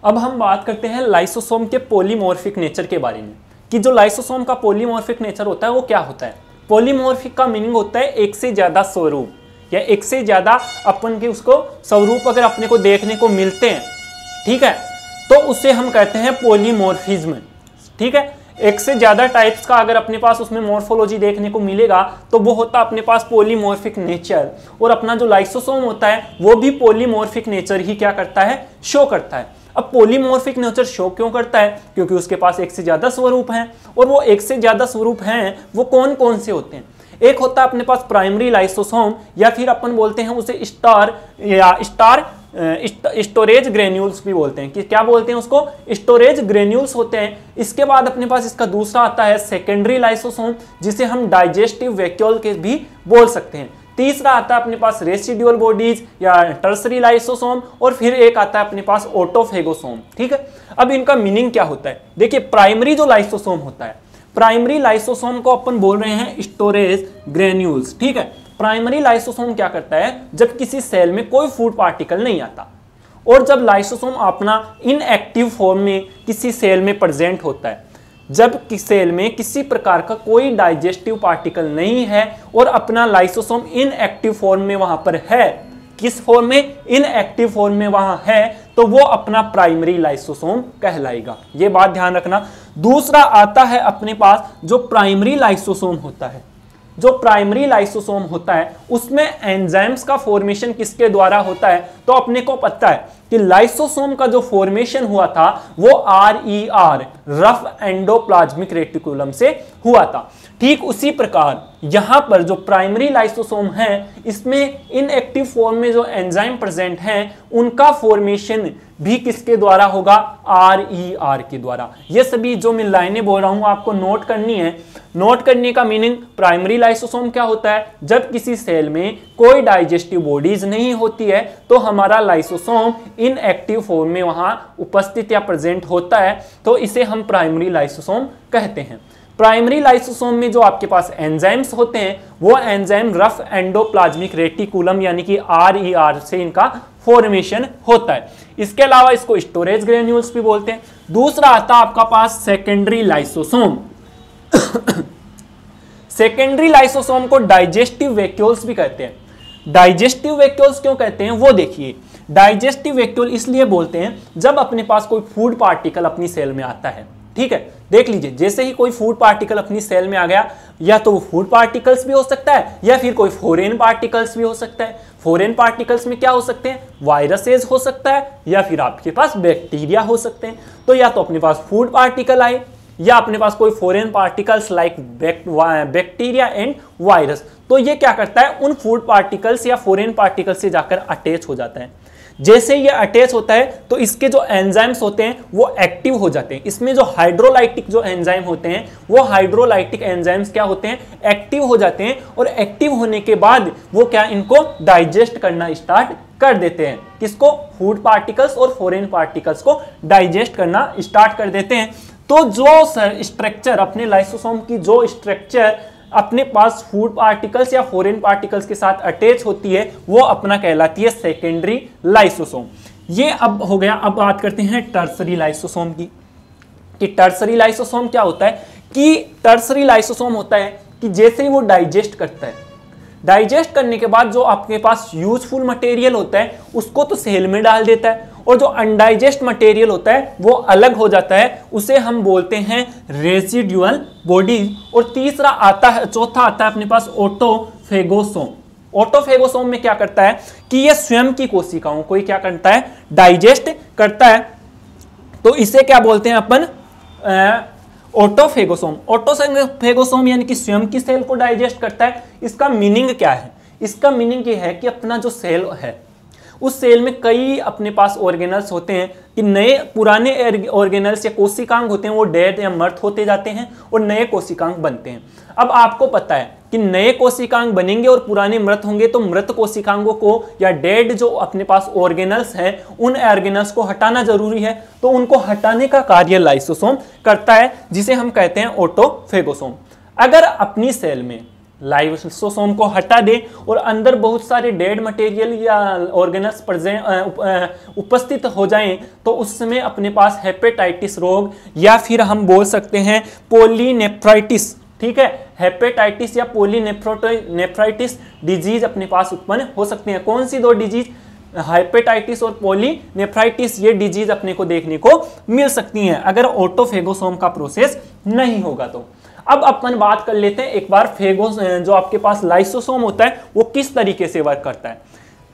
अब हम बात करते हैं लाइसोसोम के पॉलीमॉर्फिक नेचर के बारे में, कि जो लाइसोसोम का पॉलीमॉर्फिक नेचर होता है वो क्या होता है। पॉलीमॉर्फिक का मीनिंग होता है एक से ज्यादा स्वरूप या एक से ज्यादा अपन के उसको स्वरूप अगर अपने को देखने को मिलते हैं, ठीक है, तो उसे हम कहते हैं पॉलीमॉर्फिज्म। ठीक है, एक से ज्यादा टाइप्स का अगर अपने पास उसमें मॉर्फोलॉजी देखने को मिलेगा तो वो होता अपने पास पॉलीमॉर्फिक नेचर, और अपना जो लाइसोसोम होता है वो भी पॉलीमॉर्फिक नेचर ही क्या करता है, शो करता है। अब पॉलीमॉर्फिक नेचर शो क्यों करता है, क्योंकि उसके पास एक से ज्यादा स्वरूप हैं, और वो एक से ज्यादा स्वरूप हैं वो कौन कौन से होते हैं। एक होता है अपने पास प्राइमरी लाइसोसोम, या फिर अपन बोलते हैं उसे स्टार स्टोरेज ग्रेन्यूल्स भी बोलते हैं, कि क्या बोलते हैं उसको, स्टोरेज ग्रेन्यूल्स होते हैं। इसके बाद अपने पास इसका दूसरा आता है सेकेंडरी लाइसोसोम, जिसे हम डाइजेस्टिव वैक्यूल के भी बोल सकते हैं। तीसरा आता है अपने पास रेसिडुअल बॉडीज या टर्सरी लाइसोसोम, और फिर एक आता है अपने पास ऑटोफेगोसोम। ठीक है, अब इनका मीनिंग क्या होता है, देखिए प्राइमरी जो लाइसोसोम होता है, प्राइमरी लाइसोसोम को अपन बोल रहे हैं स्टोरेज ग्रेन्यूल्स। ठीक है, प्राइमरी लाइसोसोम क्या करता है, जब किसी सेल में कोई फूड पार्टिकल नहीं आता और जब लाइसोसोम अपना इनएक्टिव फॉर्म में किसी सेल में प्रेजेंट होता है, जब सेल में किसी प्रकार का कोई डाइजेस्टिव पार्टिकल नहीं है और अपना लाइसोसोम इनएक्टिव फॉर्म में वहां पर है, किस फॉर्म में, इनएक्टिव फॉर्म में वहां है, तो वो अपना प्राइमरी लाइसोसोम कहलाएगा। ये बात ध्यान रखना। दूसरा आता है अपने पास जो प्राइमरी लाइसोसोम होता है, जो प्राइमरी लाइसोसोम होता है उसमें एंजाइम्स का फॉर्मेशन किसके द्वारा होता है, तो अपने को पता है कि लाइसोसोम का जो फॉर्मेशन हुआ था वो RER रफ एंडोप्लाज्मिक रेटिकुलम से हुआ था। ठीक उसी प्रकार यहां पर जो प्राइमरी लाइसोसोम है इसमें इनएक्टिव फॉर्म में जो एंजाइम प्रेजेंट हैं उनका फॉर्मेशन भी किसके द्वारा होगा, RER के द्वारा। ये सभी जो मैं लाइनें बोल रहा हूं आपको नोट करनी है। नोट करने का मीनिंग, प्राइमरी लाइसोसोम क्या होता है, जब किसी सेल में कोई डाइजेस्टिव बॉडीज नहीं होती है तो हमारा लाइसोसोम इनएक्टिव फॉर्म में वहां उपस्थित या प्रेजेंट होता है, तो इसे हम प्राइमरी लाइसोसोम कहते हैं। प्राइमरी लाइसोसोम में जो आपके पास एंजाइम्स होते हैं वो एंजाइम रफ एंडोप्लाज्मिक रेटिकुलम यानी कि RER से इनका फॉर्मेशन होता है। इसके अलावा इसको स्टोरेज ग्रेन्यूल्स भी बोलते हैं। दूसरा आता है आपका पास सेकेंडरी लाइसोसोम। सेकेंडरी लाइसोसोम को डाइजेस्टिव वैक्यूल्स भी कहते हैं। डाइजेस्टिव वैक्यूल्स क्यों कहते हैं वो देखिए, डाइजेस्टिव वैक्यूल इसलिए बोलते हैं जब अपने पास कोई फूड पार्टिकल अपनी सेल में आता है। ठीक है, देख लीजिए, जैसे ही कोई फूड पार्टिकल अपनी सेल में आ गया, या तो वो फूड पार्टिकल्स भी हो सकता है या फिर कोई फॉरेन पार्टिकल्स भी हो सकता है। फॉरेन पार्टिकल्स में क्या हो सकते हैं, वायरसेस हो सकता है या फिर आपके पास बैक्टीरिया हो सकते हैं। तो या तो अपने पास फूड पार्टिकल आए या अपने पास कोई foreign particles like bacteria and virus, तो ये क्या करता है, उन फूड पार्टिकल्स या फॉरेन पार्टिकल्स से जाकर अटैच हो जाता है। जैसे ये अटैच होता है तो इसके जो एंजाइम्स होते हैं वो एक्टिव हो जाते हैं। इसमें जो हाइड्रोलाइटिक जो एंजाइम होते हैं वो हाइड्रोलाइटिक एंजाइम्स क्या होते हैं, एक्टिव हो जाते हैं, और एक्टिव होने के बाद वो क्या, इनको डाइजेस्ट करना स्टार्ट कर देते हैं। किसको, फूड पार्टिकल्स और फॉरेन पार्टिकल्स को डाइजेस्ट करना स्टार्ट कर देते हैं। तो जो स्ट्रक्चर अपने लाइसोसोम की जो स्ट्रक्चर अपने पास फूड पार्टिकल्स या फॉरेन पार्टिकल्स के साथ अटैच होती है वो अपना कहलाती है सेकेंडरी लाइसोसोम। ये अब हो गया। अब बात करते हैं टर्सरी लाइसोसोम की, कि टर्सरी लाइसोसोम क्या होता है, कि टर्सरी लाइसोसोम होता है कि जैसे ही वो डाइजेस्ट करता है, डाइजेस्ट करने के बाद जो आपके पास यूजफुल मटेरियल होता है उसको तो सेल में डाल देता है, और जो अनडाइजेस्ट मटेरियल होता है वो अलग हो जाता है, उसे हम बोलते हैं रेसिडुअल बॉडीज। और तीसरा आता है, चौथा आता है अपने पास ऑटोफेगोसोम। ऑटोफेगोसोम में क्या करता है कि ये स्वयं की कोशिकाओं को क्या करता है, डाइजेस्ट करता है, तो इसे क्या बोलते हैं अपन, ऑटोफेगोसोम। ऑटोफेगोसोम यानी कि स्वयं की सेल को डाइजेस्ट करता है। इसका मीनिंग क्या है, इसका मीनिंग ये है कि अपना जो सेल है उस सेल में कई अपने पास ऑर्गेनल्स होते हैं, कि नए पुराने ऑर्गेनल्स या कोशिकांग होते हैं वो डेड या मृत होते जाते हैं और नए कोशिकांग बनते हैं। अब आपको पता है कि नए कोशिकांग बनेंगे और पुराने मृत होंगे, तो मृत कोशिकांगों को या डेड जो अपने पास ऑर्गेनल्स हैं उन ऑर्गेनल्स को हटाना जरूरी है, तो उनको हटाने का कार्य लाइसोसोम करता है, जिसे हम कहते हैं ऑटोफेगोसोम। अगर अपनी सेल में लाइसोसोम को हटा दे और अंदर बहुत सारे डेड मटेरियल या ऑर्गेनल्स उपस्थित हो जाएं, तो उस समय अपने पास हेपेटाइटिस रोग या फिर हम बोल सकते हैं पॉलीनेफ्राइटिस, ठीक है, हेपेटाइटिस या पॉलीनेफ्राइटिस डिजीज अपने पास उत्पन्न हो सकते हैं। कौन सी दो डिजीज? हेपेटाइटिस और पॉलीनेफ्राइटिस, ये डिजीज अपने को देखने को मिल सकती हैं अगर ऑटोफेगोसोम का प्रोसेस नहीं होगा तो। अब अपन बात कर लेते हैं एक बार जो आपके पास लाइसोसोम होता है वो किस तरीके से वर्क करता है।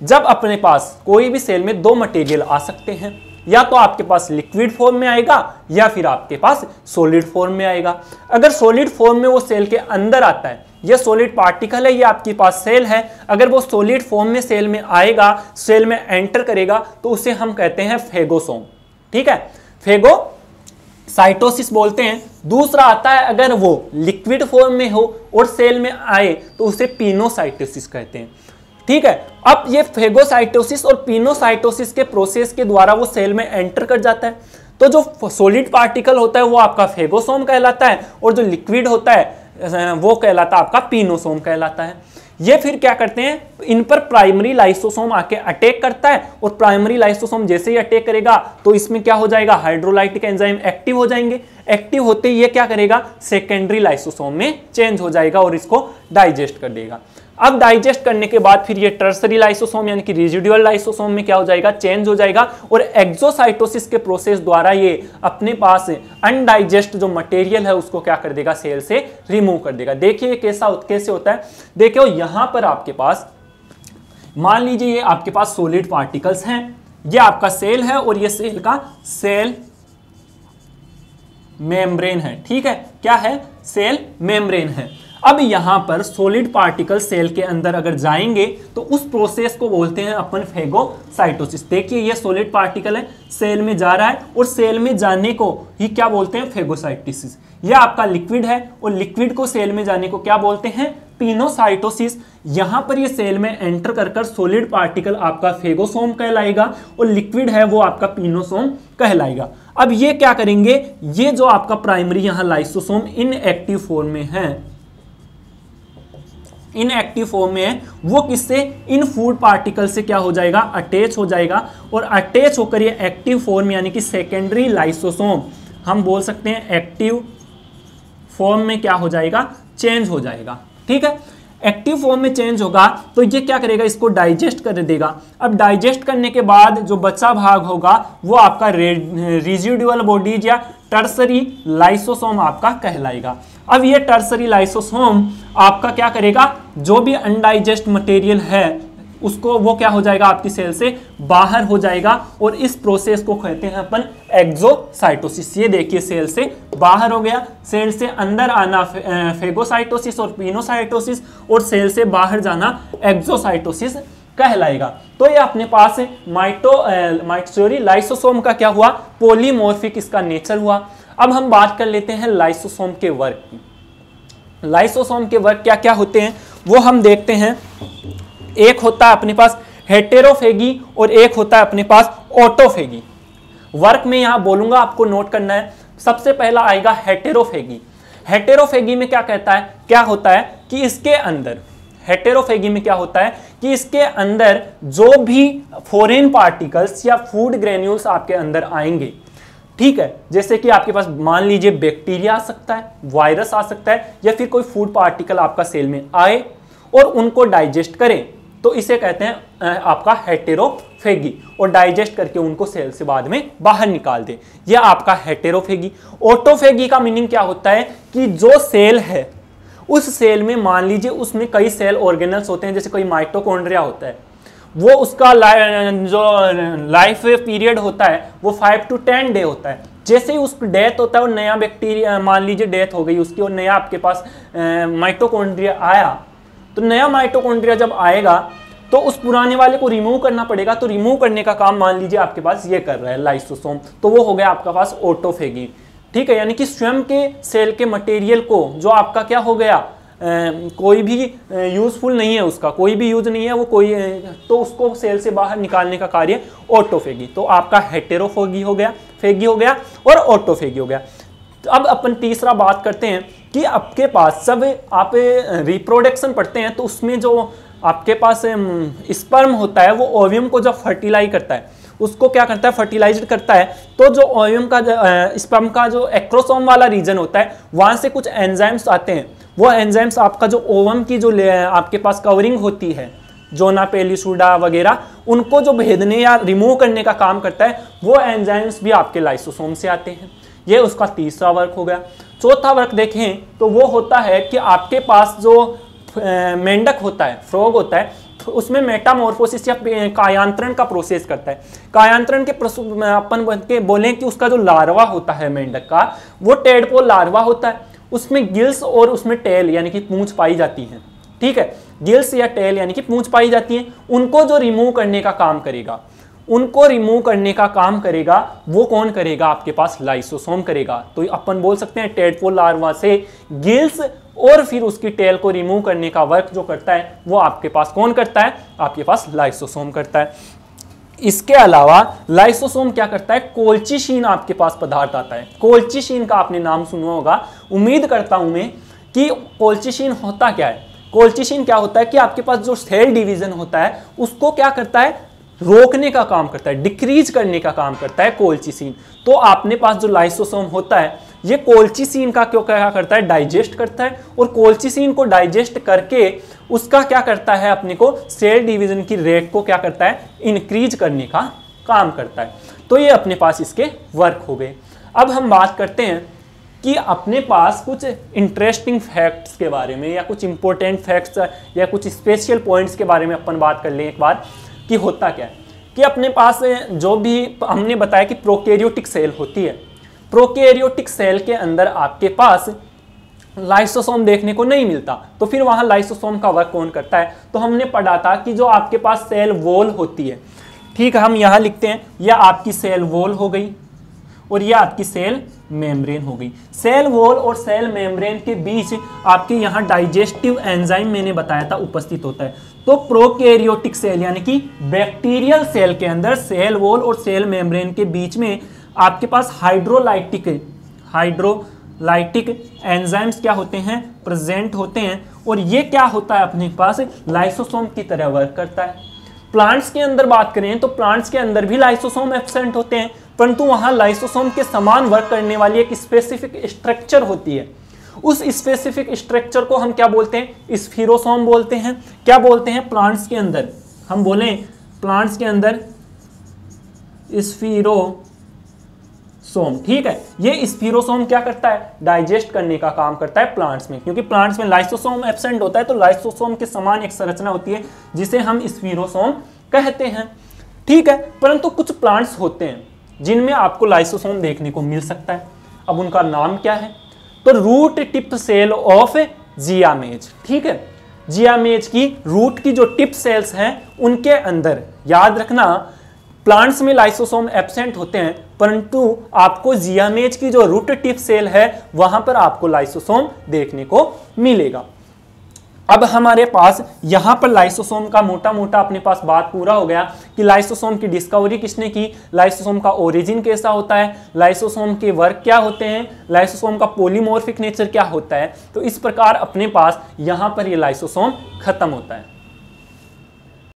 जब अपने पास कोई भी सेल में दो मटेरियल आ सकते हैं, या तो आपके पास लिक्विड फॉर्म में आएगा या फिर आपके पास सॉलिड फॉर्म में आएगा। अगर सॉलिड फॉर्म में वो सेल के अंदर आता है, ये सॉलिड पार्टिकल है, ये आपके पास सेल है, अगर वो सॉलिड फॉर्म में सेल में आएगा, सेल में एंटर करेगा, तो उसे हम कहते हैं फेगोसोम, ठीक है, फेगोसाइटोसिस बोलते हैं। दूसरा आता है अगर वो लिक्विड फॉर्म में हो और सेल में आए तो उसे पिनोसाइटोसिस कहते हैं, ठीक है। अब ये फेगोसाइटोसिस और पिनोसाइटोसिस के प्रोसेस के द्वारा वो सेल में एंटर कर जाता है, तो जो सॉलिड पार्टिकल होता है वो आपका फेगोसोम कहलाता है और जो लिक्विड होता है वो कहलाता है आपका पिनोसोम कहलाता है। ये फिर क्या करते हैं, इन पर प्राइमरी लाइसोसोम आके अटैक करता है और प्राइमरी लाइसोसोम जैसे ही अटैक करेगा तो इसमें क्या हो जाएगा, हाइड्रोलाइटिक एंजाइम एक्टिव हो जाएंगे। एक्टिव होते ही ये क्या करेगा, सेकेंडरी लाइसोसोम में चेंज हो जाएगा और इसको डाइजेस्ट कर देगा। अब डाइजेस्ट करने के बाद फिर ये टर्सरी लाइसोसोम यानी कि रेजिडुअल लाइसोसोम में क्या हो जाएगा, चेंज हो जाएगा और एक्सोसाइटोसिस के प्रोसेस द्वारा ये अपने पास अनडाइजेस्ट जो मटेरियल है उसको क्या कर देगा, सेल से रिमूव कर देगा। देखिए कैसे होता है, देखिए यहां पर आपके पास मान लीजिए ये आपके पास सॉलिड पार्टिकल्स हैं, ये आपका सेल है और ये सेल का सेल मेम्ब्रेन है, ठीक है, क्या है, सेल मेम्ब्रेन है। अब यहां पर सॉलिड पार्टिकल सेल के अंदर अगर जाएंगे तो उस प्रोसेस को बोलते हैं अपन फेगोसाइटोसिस। देखिए ये सॉलिड पार्टिकल है, सेल में जा रहा है और सेल में जाने को ही क्या बोलते हैं, फेगोसाइटोसिस। यह आपका लिक्विड है और लिक्विड को सेल में जाने को क्या बोलते हैं, पिनोसाइटोसिस। यहां पर ये सेल में एंटर कर सॉलिड पार्टिकल आपका फेगोसोम कहलाएगा और लिक्विड है वो आपका पिनोसोम कहलाएगा। अब ये क्या करेंगे, ये जो आपका प्राइमरी यहां लाइसोसोम इनएक्टिव फॉर्म में है, इनएक्टिव फॉर्म में है, वो किससे, इन फूड पार्टिकल से क्या हो जाएगा, अटैच हो जाएगा और अटैच होकर ये एक्टिव फॉर्म यानी कि सेकेंडरी लाइसोसोम हम बोल सकते हैं एक्टिव फॉर्म में क्या हो जाएगा, चेंज हो जाएगा, ठीक है। एक्टिव फॉर्म में चेंज होगा तो ये क्या करेगा, इसको डाइजेस्ट कर देगा। अब डाइजेस्ट करने के बाद जो बचा भाग होगा वो आपका रेजिडुअल बॉडीज या टर्सरी लाइसोसोम आपका कहलाएगा। अब ये टर्सरी लाइसोसोम आपका क्या करेगा, जो भी अनडाइजेस्ट मटेरियल है उसको वो क्या हो जाएगा, आपकी सेल से बाहर हो जाएगा और इस प्रोसेस को कहते हैं अपन एक्सोसाइटोसिस। ये देखिए सेल से बाहर हो गया, सेल से अंदर आना फेगोसाइटोसिस और पिनोसाइटोसिस और सेल से बाहर जाना एक्सोसाइटोसिस कहलाएगा। तो ये अपने पास लाइसोसोम का क्या हुआ, पॉलीमॉर्फिक इसका नेचर हुआ। अब हम बात कर लेते हैं लाइसोसोम के वर्क की। लाइसोसोम के वर्क क्या क्या होते हैं वो हम देखते हैं। एक होता है अपने पास हेटेरोफेगी और एक होता है अपने पास ऑटोफेगी। वर्क में यहां बोलूंगा, आपको नोट करना है। सबसे पहला आएगा हेटेरोफेगी। हेटेरोफेगी में क्या होता है कि इसके अंदर, हेटेरोफेगी में क्या होता है कि इसके अंदर जो भी फॉरेन पार्टिकल्स या फूड ग्रेन्यूल्स आपके अंदर आएंगे, ठीक है, जैसे कि आपके पास मान लीजिए बैक्टीरिया आ सकता है, वायरस आ सकता है, या फिर कोई फूड पार्टिकल आपका सेल में आए और उनको डाइजेस्ट करे, तो इसे कहते हैं आपका हेटेरोफेगी, और डाइजेस्ट करके उनको सेल से बाद में बाहर निकाल दे, यह आपका हेटेरोफेगी। ऑटोफेगी का मीनिंग क्या होता है कि जो सेल है उस सेल में मान लीजिए उसमें कई सेल ऑर्गेनल्स होते हैं, जैसे कोई माइटोकॉन्ड्रिया होता है, वो उसका जो लाइफ पीरियड होता है वो 5 to 10 डे होता है। जैसे ही उस डेथ होता है और नया बैक्टीरिया, मान लीजिए डेथ हो गई उसकी और नया आपके पास माइटोकॉन्ड्रिया आया, तो नया माइटोकॉन्ड्रिया जब आएगा तो उस पुराने वाले को रिमूव करना पड़ेगा। तो रिमूव करने का काम मान लीजिए आपके पास ये कर रहा है लाइसोसोम, तो वो हो गया आपका पास ऑटोफेगी, ठीक है, यानी कि स्वयं के सेल के मटेरियल को जो आपका क्या हो गया, कोई भी यूजफुल नहीं है, उसका कोई भी यूज नहीं है वो कोई, तो उसको सेल से बाहर निकालने का कार्य ऑटोफेगी। तो आपका हेटेरोफेगी हो गया, फेगी हो गया और ऑटोफेगी हो गया। तो अब अपन तीसरा बात करते हैं कि आपके पास सब आप रिप्रोडक्शन पढ़ते हैं तो उसमें जो आपके पास स्पर्म होता है वो ओवियम को जब फर्टिलाइज करता है, उसको क्या करता है, फर्टिलाइज करता है, तो जो ओवियम का स्पर्म का जो एक्रोसोम वाला रीजन होता है वहां से कुछ एंजाइम्स आते हैं। वो एंजाइम्स आपका जो ओवम की जो आपके पास कवरिंग होती है, जोना पेलिसुडा वगैरह, उनको जो भेदने या रिमूव करने का काम करता है, वो एंजाइम्स भी आपके लाइसोसोम से आते हैं। ये उसका तीसरा वर्क हो गया। चौथा वर्क देखें तो वो होता है कि आपके पास जो मेंढक होता है, फ्रॉग होता है, उसमें मेटामॉर्फोसिस या कायांतरण का प्रोसेस करता है। कायांतरण के अपन के बोलें कि उसका जो लार्वा होता है मेंढक का, वो टेडपोल लार्वा होता है, उसमें गिल्स और उसमें टेल यानी कि पूंछ पाई जाती है। ठीक है, गिल्स या टेल यानी कि पूंछ पाई जाती है। उनको जो रिमूव करने का काम करेगा, उनको रिमूव करने का काम करेगा, वो कौन करेगा, आपके पास लाइसोसोम करेगा। तो अपन बोल सकते हैं टेडपोल लार्वा से गिल्स और फिर उसकी टेल को रिमूव करने का वर्क जो करता है वो आपके पास कौन करता है, आपके पास लाइसोसोम करता है। इसके अलावा लाइसोसोम क्या करता है, कोल्चिशीन आपके पास पदार्थ आता है। कोल्चिशीन का आपने नाम सुना होगा, उम्मीद करता हूं मैं कि कोल्चिशीन होता क्या है। कोल्चिशीन क्या होता है कि आपके पास जो सेल डिवीजन होता है उसको क्या करता है, रोकने का काम करता है, डिक्रीज करने का काम करता है कोल्चिसीन। तो आपने पास जो लाइसोसोम होता है ये कोल्चिसीन का क्यों क्या करता है, डाइजेस्ट करता है, और कोल्चिसीन को डाइजेस्ट करके उसका क्या करता है, अपने को सेल डिवीजन की रेट को क्या करता है, इंक्रीज करने का काम करता है। तो ये अपने पास इसके वर्क हो गए। अब हम बात करते हैं कि अपने पास कुछ इंटरेस्टिंग फैक्ट्स के बारे में या कुछ इंपॉर्टेंट फैक्ट्स या कुछ स्पेशल पॉइंट्स के बारे में अपन बात कर लें एक बार कि होता क्या है। कि अपने पास जो भी हमने बताया कि प्रोकैरियोटिक सेल होती है, प्रोकैरियोटिक सेल के अंदर आपके पास लाइसोसोम देखने को नहीं मिलता, तो फिर वहां लाइसोसोम का वर्क कौन करता है। तो हमने पढ़ा था कि जो आपके पास सेल वॉल होती है, ठीक है, हम यहां लिखते हैं यह आपकी सेल वॉल हो गई और यह आपकी सेल मेम्ब्रेन हो गई। सेल वॉल और सेल मेम्ब्रेन के बीच आपके यहाँ डाइजेस्टिव एंजाइम मैंने बताया था उपस्थित होता है। तो प्रोकैरियोटिक सेल यानी कि बैक्टीरियल सेल के अंदर सेल वॉल और सेल मेम्ब्रेन के बीच में आपके पास हाइड्रोलाइटिक एंजाइम्स क्या होते हैं, प्रेजेंट होते हैं, और ये क्या होता है अपने पास लाइसोसोम की तरह वर्क करता है। प्लांट्स के अंदर बात करें तो प्लांट्स के अंदर भी लाइसोसोम एब्सेंट होते हैं, परंतु वहां लाइसोसोम के समान वर्क करने वाली एक स्पेसिफिक स्ट्रक्चर होती है। उस स्पेसिफिक स्ट्रक्चर को हम क्या बोलते हैं, स्फीरोसोम बोलते हैं। क्या बोलते हैं, प्लांट्स के अंदर हम बोलें, प्लांट्स के अंदर स्फीरोसोम, ठीक है। ये स्फीरोसोम क्या करता है, डाइजेस्ट करने का काम करता है प्लांट्स में, क्योंकि प्लांट्स में लाइसोसोम एब्सेंट होता है, तो लाइसोसोम के समान एक संरचना होती है जिसे हम स्फीरोसोम कहते हैं, ठीक है। परंतु कुछ प्लांट्स होते हैं जिनमें आपको लाइसोसोम देखने को मिल सकता है। अब उनका नाम क्या है, तो रूट टिप सेल ऑफ जियामेज, ठीक है। जियामेज की रूट की जो टिप सेल्स हैं उनके अंदर, याद रखना प्लांट्स में लाइसोसोम एब्सेंट होते हैं, परंतु आपको जियामेज की जो रूट टिप सेल है वहां पर आपको लाइसोसोम देखने को मिलेगा। अब हमारे पास यहां पर लाइसोसोम का मोटा मोटा अपने पास बात पूरा हो गया कि लाइसोसोम की डिस्कवरी किसने की, लाइसोसोम का ओरिजिन कैसा होता है, लाइसोसोम के वर्क क्या होते हैं, लाइसोसोम का पॉलीमॉर्फिक नेचर क्या होता है। तो इस प्रकार अपने पास यहां पर ये लाइसोसोम खत्म होता है।